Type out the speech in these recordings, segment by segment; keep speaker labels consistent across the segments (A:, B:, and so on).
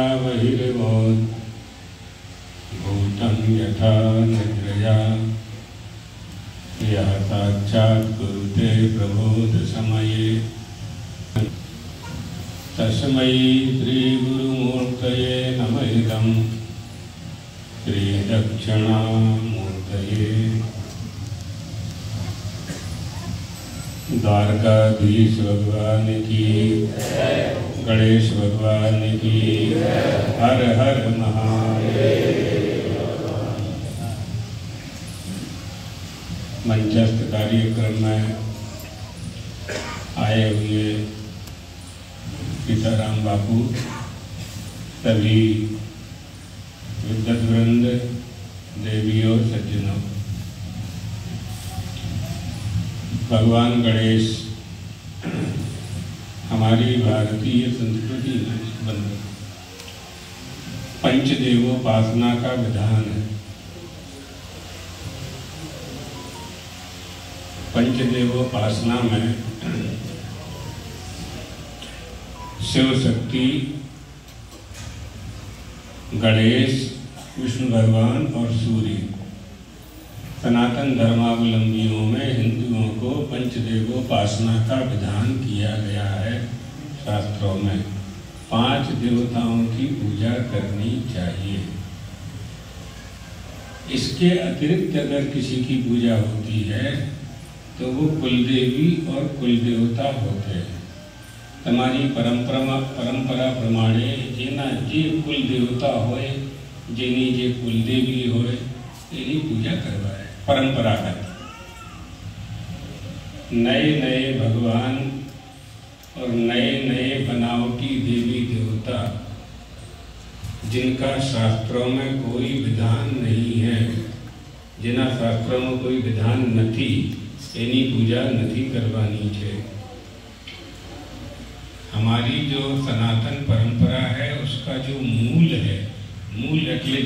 A: बहिर्भूत भूतं यथा निद्रया यः साक्षात् कुरुते प्रबोधसमये तस्मै श्रीगुरुमूर्तये नमः इदं श्रीदक्षिणामूर्तये। द्वारकाधीश भगवान की, गणेश भगवान की, हर हर महादेव। मंचस्थ कार्यक्रम में आए हुए सीताराम बापू, सभी विद्वत वृंद, देवियों, सज्जनों, भगवान गणेश हमारी भारतीय संस्कृति में बंद पंचदेवोपासना का विधान है। पंचदेवोपासना में शिव शक्ति, गणेश, विष्णु भगवान और सूर्य। सनातन धर्मावलंबियों में हिंदुओं को पंचदेवोपासना का विधान किया गया है। शास्त्रों में 5 देवताओं की पूजा करनी चाहिए। इसके अतिरिक्त अगर किसी की पूजा होती है तो वो कुलदेवी और कुलदेवता होते हैं। हमारी परंपरा प्रमाणे जेना जे कुलदेवता होए, जेनी जे कुलदेवी होए, तेरी पूजा करवाए। परंपरागत नए नए भगवान और नए नए बनावटी देवी देवता जिनका शास्त्रों में कोई विधान नहीं है, जिना शास्त्रों में कोई विधान नहीं, एनी पूजा नहीं करवानी चाहिए। हमारी जो सनातन परंपरा है उसका जो मूल है, मूल એટલે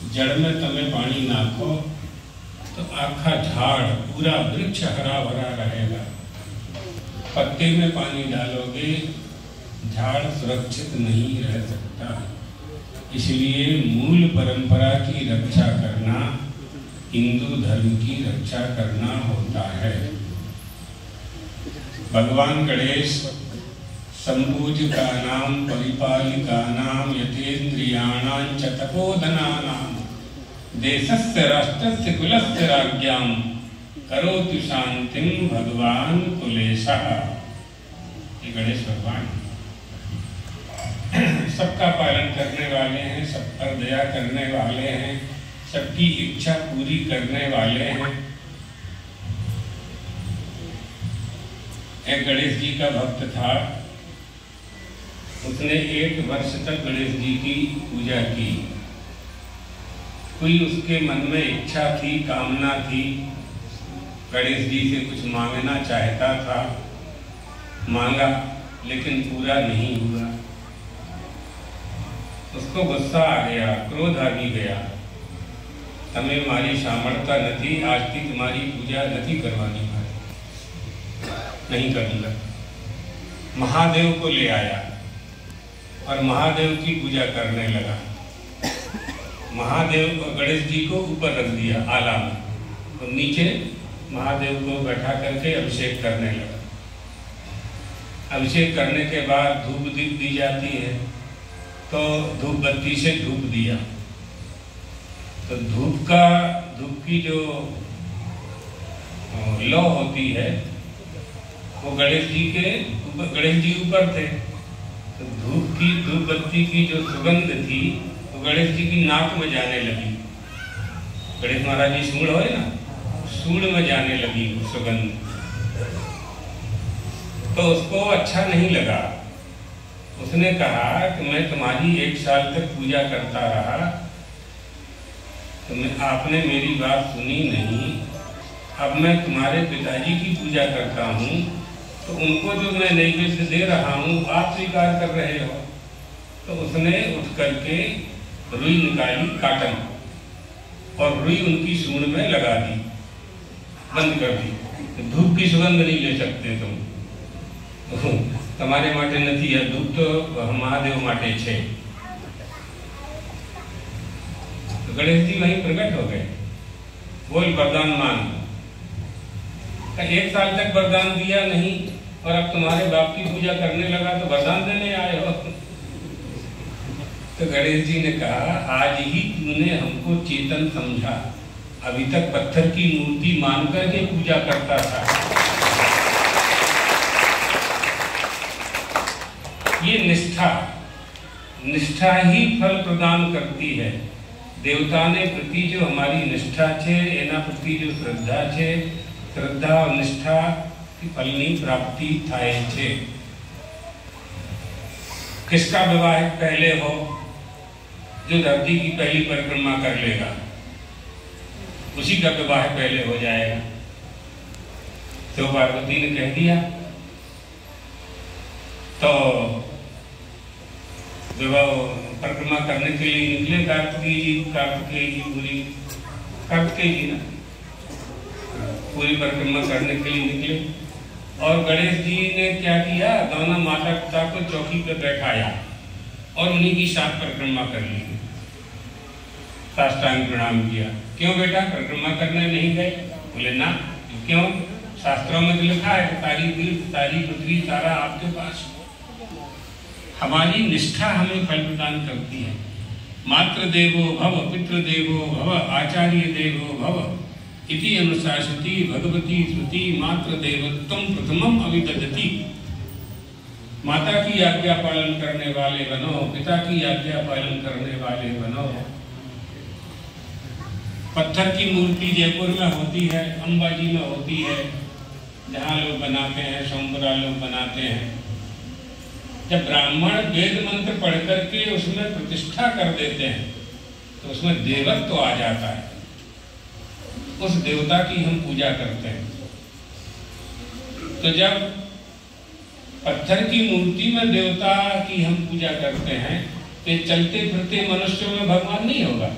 A: जड़ में तमे पानी नाखो तो आखा झाड़, पूरा वृक्ष हरा भरा रहेगा। पत्ते में पानी डालोगे, झाड़ सुरक्षित नहीं रह सकता। इसलिए मूल परंपरा की रक्षा करना हिंदू धर्म की रक्षा करना होता है। भगवान गणेश संपूजकानां परिपालिकानां यतेन्द्रियाणां च तपोधनानां देशस्य राष्ट्रस्य कुलस्य राज्ञां करोति शांतिं भगवान कुलेशः। ये गणेश भगवान सबका पालन करने वाले हैं, सब पर दया करने वाले हैं, सबकी इच्छा पूरी करने वाले हैं। एक गणेश जी का भक्त था, उसने 1 वर्ष तक गणेश जी की पूजा की। कोई उसके मन में इच्छा थी, कामना थी, गणेश जी से कुछ मांगना चाहता था, मांगा लेकिन पूरा नहीं हुआ। उसको गुस्सा आ गया, क्रोध आ भी गया। हमें हमारी सामर्थ्य नहीं, आज की तुम्हारी पूजा नहीं करवानी, नहीं करूंगा। महादेव को ले आया और महादेव की पूजा करने लगा। महादेव को, गणेश जी को ऊपर रख दिया आला में, और नीचे महादेव को बैठा करके अभिषेक करने लगा। अभिषेक करने के बाद धूप दीप दी जाती है, तो धूप बत्ती से धूप दिया। तो धूप की जो लौ होती है वो गणेश जी ऊपर थे। तो धूप बत्ती की जो सुगंध थी वो गणेश जी की नाक में जाने लगी। गणेश महाराज जी सूंड हो ना, सूंड में जाने लगी वो सुगंध। तो उसको अच्छा नहीं लगा। उसने कहा कि मैं तुम्हारी 1 साल तक पूजा करता रहा, तो आपने मेरी बात सुनी नहीं। अब मैं तुम्हारे पिताजी की पूजा करता हूँ, तो उनको जो मैं नैवेद्य दे रहा हूँ आप स्वीकार कर रहे हो। तो उसने उठ करके रुई निकाली, काटन, और रुई उनकी सूंड में लगा दी, बंद कर दी। धूप की सुगंध नहीं ले सकते तुम। તમારે માટે નથી, આ દુઃખ તો મહાદેવ માટે છે। तो गणेश जी वहीं प्रकट हो गए, बोल वरदान मांग। एक साल तक वरदान दिया नहीं और अब तुम्हारे बाप की पूजा करने लगा तो वरदान देने आए हो। तो गणेश जी ने कहा, आज ही तूने हमको चेतन समझा, अभी तक पत्थर की मूर्ति मान करके पूजा करता था। ये निष्ठा ही फल प्रदान करती है। देवता ने प्रति जो हमारी निष्ठा छे, एना प्रति जो श्रद्धा छे, श्रद्धा और निष्ठा की फलनी प्राप्ति थाय छे। किसका विवाह पहले हो? जो धरती की पहली परिक्रमा कर लेगा उसी का विवाह पहले हो जाएगा। तो पार्वती ने कह दिया, तो विवाह परिक्रमा करने के लिए निकले कार्तिकेय जी पूरी परिक्रमा करने के लिए निकले। और गणेश जी ने क्या किया, दोनों माता पिता को चौकी पर बैठाया और उन्हीं की साथ परिक्रमा कर ली, साष्टांग प्रणाम किया। क्यों बेटा परिक्रमा करने नहीं गए? बोले ना। क्यों? शास्त्रों में लिखा है सारी तीर्थ सारी पृथ्वी सारा आपके पास। हमारी निष्ठा हमें फल प्रदान करती है। मातृ देवो भव, पितृ देवो भव, आचार्य देवो भव इति अनुशासति भगवती श्रुति, मातृ देवत्वं प्रथमम अविदधति। माता की आज्ञा पालन करने वाले बनो, पिता की आज्ञा पालन करने वाले बनो। पत्थर की मूर्ति जयपुर में होती है, अंबाजी में होती है, जहाँ लोग बनाते हैं, सोमपुरा लोग बनाते हैं। जब ब्राह्मण वेद मंत्र पढ़ करके उसमें प्रतिष्ठा कर देते हैं तो उसमें देवत्व तो आ जाता है, उस देवता की हम पूजा करते हैं। तो जब पत्थर की मूर्ति में देवता की हम पूजा करते हैं तो चलते फिरते मनुष्यों में भगवान नहीं होगा।